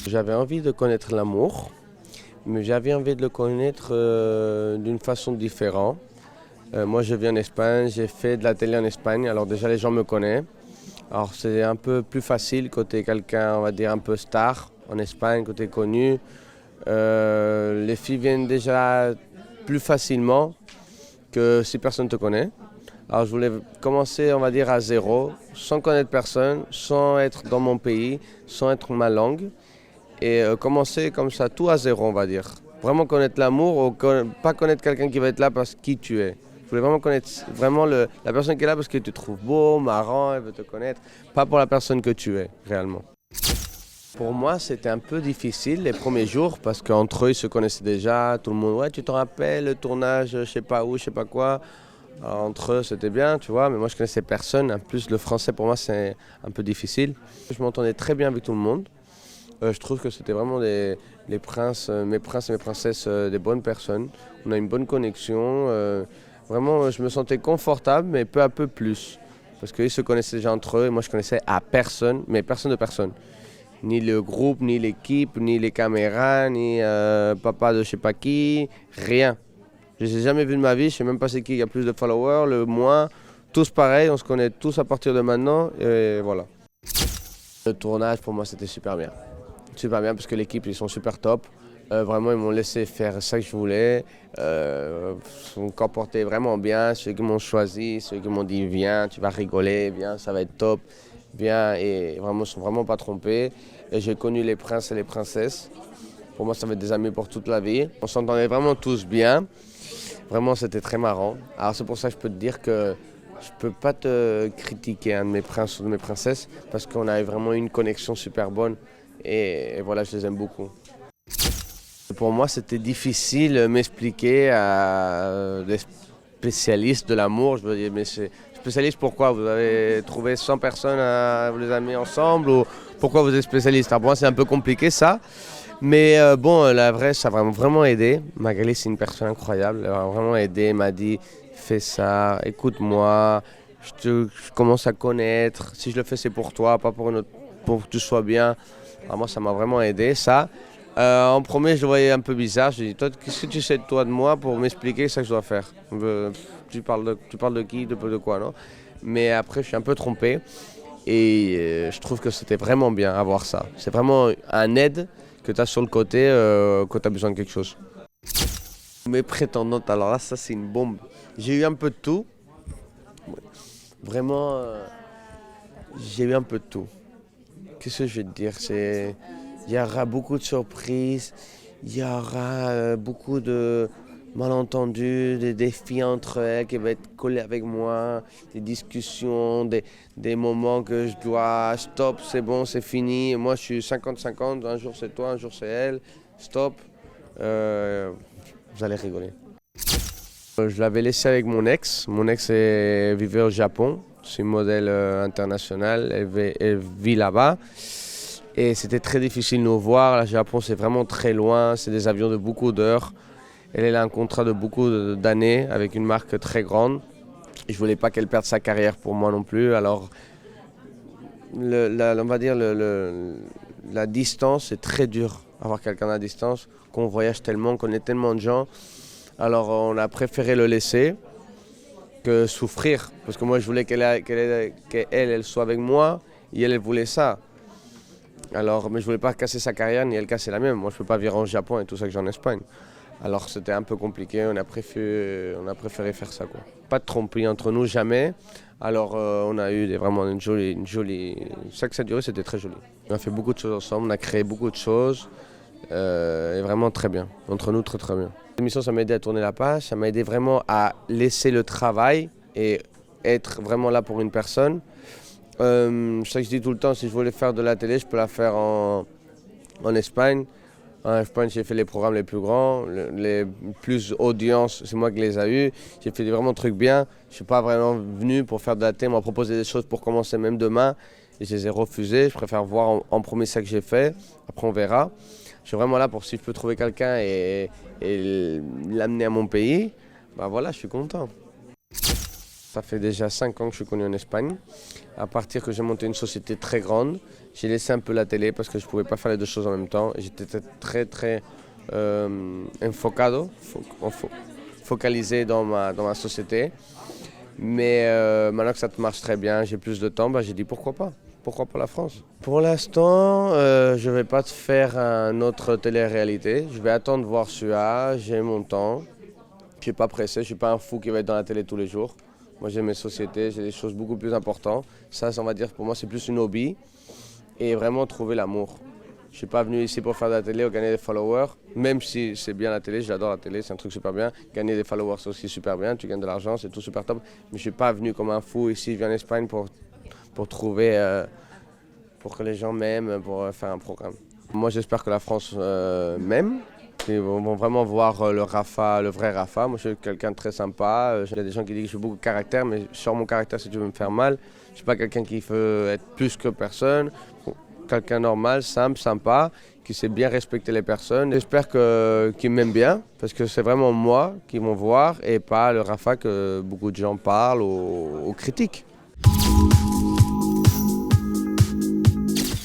J'avais envie de connaître l'amour, mais j'avais envie de le connaître d'une façon différente. Moi, je vis en Espagne, j'ai fait de la télé en Espagne, alors déjà les gens me connaissent. Alors c'est un peu plus facile côté quelqu'un, on va dire un peu star en Espagne, côté connu. Les filles viennent déjà plus facilement que si personne ne te connaît. Alors je voulais commencer, on va dire, à zéro, sans connaître personne, sans être dans mon pays, sans être ma langue. Et commencer comme ça, tout à zéro, on va dire. Vraiment connaître l'amour, ou pas connaître quelqu'un qui va être là parce qui tu es. Je voulais vraiment connaître vraiment la personne qui est là parce que tu te trouves beau, marrant, elle veut te connaître, pas pour la personne que tu es, réellement. Pour moi, c'était un peu difficile les premiers jours parce qu'entre eux, ils se connaissaient déjà. Tout le monde, ouais, tu te rappelles le tournage, je sais pas où, je sais pas quoi. Alors, entre eux, c'était bien, tu vois, mais moi, je connaissais personne. En plus, le français, pour moi, c'est un peu difficile. Je m'entendais très bien avec tout le monde. Je trouve que c'était vraiment les princes, mes princes et mes princesses, des bonnes personnes. On a une bonne connexion. Vraiment, je me sentais confortable, mais peu à peu plus. Parce qu'ils se connaissaient déjà entre eux et moi, je connaissais à personne, mais personne de personne. Ni le groupe, ni l'équipe, ni les caméras, ni papa de je sais pas qui, rien. Je ne les ai jamais vus de ma vie, je ne sais même pas c'est qui a plus de followers, le moins. Tous pareils, on se connaît tous à partir de maintenant et voilà. Le tournage pour moi c'était super bien. Super bien parce que l'équipe ils sont super top. Vraiment ils m'ont laissé faire ça que je voulais. Ils sont comportés vraiment bien. Ceux qui m'ont choisi, ceux qui m'ont dit viens, tu vas rigoler, viens, ça va être top. Viens et vraiment ils sont vraiment pas trompés. Et j'ai connu les princes et les princesses. Pour moi ça va être des amis pour toute la vie. On s'entendait vraiment tous bien. Vraiment c'était très marrant. Alors c'est pour ça que je peux te dire que je peux pas te critiquer un de mes princes ou de mes princesses parce qu'on avait vraiment une connexion super bonne. Et voilà, je les aime beaucoup. Pour moi, c'était difficile de m'expliquer à des spécialistes de l'amour. Je me dis, mais c'est spécialiste pourquoi? Vous avez trouvé 100 personnes à vous les amener ensemble ou pourquoi vous êtes spécialiste? Alors pour moi, c'est un peu compliqué ça. Mais bon, la vraie, ça a vraiment aidé. Magali, c'est une personne incroyable. Elle m'a vraiment aidé. Elle m'a dit, fais ça, écoute-moi. Je commence à connaître. Si je le fais, c'est pour toi, pas pour que tu sois bien. Alors moi, ça m'a vraiment aidé, ça. En premier, je le voyais un peu bizarre. Je dis, toi, qu'est-ce que tu sais de toi, de moi, pour m'expliquer ce que je dois faire? Tu parles de qui, de quoi, non? Mais après, je suis un peu trompé. Et je trouve que c'était vraiment bien avoir ça. C'est vraiment un aide que tu as sur le côté quand tu as besoin de quelque chose. Mes prétendantes, alors là, ça, c'est une bombe. J'ai eu un peu de tout. Vraiment, j'ai eu un peu de tout. Qu'est-ce que je vais te dire? Il y aura beaucoup de surprises, il y aura beaucoup de malentendus, des défis entre elles qui vont être collés avec moi, des discussions, des moments que je dois stop, c'est bon, c'est fini. Moi, je suis 50-50, un jour c'est toi, un jour c'est elle, stop. Vous allez rigoler. Je l'avais laissé avec mon ex. Mon ex vivait au Japon. C'est une modèle internationale. Elle vit là-bas. Et c'était très difficile de nous voir. Le Japon, c'est vraiment très loin. C'est des avions de beaucoup d'heures. Elle a un contrat de beaucoup d'années avec une marque très grande. Je ne voulais pas qu'elle perde sa carrière pour moi non plus. Alors, on va dire la distance, c'est très dur. Avoir quelqu'un à distance, qu'on voyage tellement, qu'on connaît tellement de gens. Alors, on a préféré le laisser que souffrir. Parce que moi, je voulais qu'elle soit avec moi. Et elle voulait ça. Alors, mais je voulais pas casser sa carrière ni elle casser la mienne. Moi, je peux pas vivre en Japon et tout ça que j'ai en Espagne. Alors, c'était un peu compliqué. On a préféré faire ça, quoi. Pas de tromperie entre nous, jamais. Alors, on a eu vraiment une jolie. Ça que ça a duré, c'était très joli. On a fait beaucoup de choses ensemble. On a créé beaucoup de choses. Et vraiment très bien. Entre nous, très très bien. L'émission, ça m'a aidé à tourner la page. Ça m'a aidé vraiment à laisser le travail et être vraiment là pour une personne. C'est ça que je dis tout le temps, si je voulais faire de la télé, je peux la faire en Espagne. En Espagne, j'ai fait les programmes les plus grands, les plus audience, c'est moi qui les ai eus. J'ai fait vraiment trucs bien. Je ne suis pas vraiment venu pour faire de la télé, on m'a proposé des choses pour commencer même demain. Et je les ai refusées. Je préfère voir en premier ça que j'ai fait. Après, on verra. Je suis vraiment là pour si je peux trouver quelqu'un et l'amener à mon pays. Bah voilà, je suis content. ça fait déjà 5 ans que je suis connu en Espagne. À partir que j'ai monté une société très grande, j'ai laissé un peu la télé parce que je ne pouvais pas faire les deux choses en même temps. J'étais très enfocado, focalisé dans ma société. Mais maintenant que ça marche très bien, j'ai plus de temps, j'ai dit pourquoi pas. Pourquoi pas la France? Pour l'instant, je ne vais pas te faire une autre télé-réalité. Je vais attendre de voir celui-là, j'ai mon temps. Je ne suis pas pressé, je ne suis pas un fou qui va être dans la télé tous les jours. Moi j'ai mes sociétés, j'ai des choses beaucoup plus importantes. Ça, on va dire, pour moi c'est plus une hobby et vraiment trouver l'amour. Je ne suis pas venu ici pour faire de la télé ou gagner des followers, même si c'est bien la télé, j'adore la télé, c'est un truc super bien. Gagner des followers c'est aussi super bien, tu gagnes de l'argent, c'est tout super top. Mais je ne suis pas venu comme un fou ici, je viens en Espagne pour trouver, pour que les gens m'aiment, pour faire un programme. Moi j'espère que la France m'aime. Ils vont vraiment voir le Rafa, le vrai Rafa. Moi, je suis quelqu'un de très sympa. Il y a des gens qui disent que j'ai beaucoup de caractère, mais sur mon caractère, si tu veux me faire mal, je ne suis pas quelqu'un qui veut être plus que personne. Quelqu'un normal, simple, sympa, qui sait bien respecter les personnes. J'espère qu'ils m'aiment bien, parce que c'est vraiment moi qu'ils vont voir et pas le Rafa que beaucoup de gens parlent ou critiquent.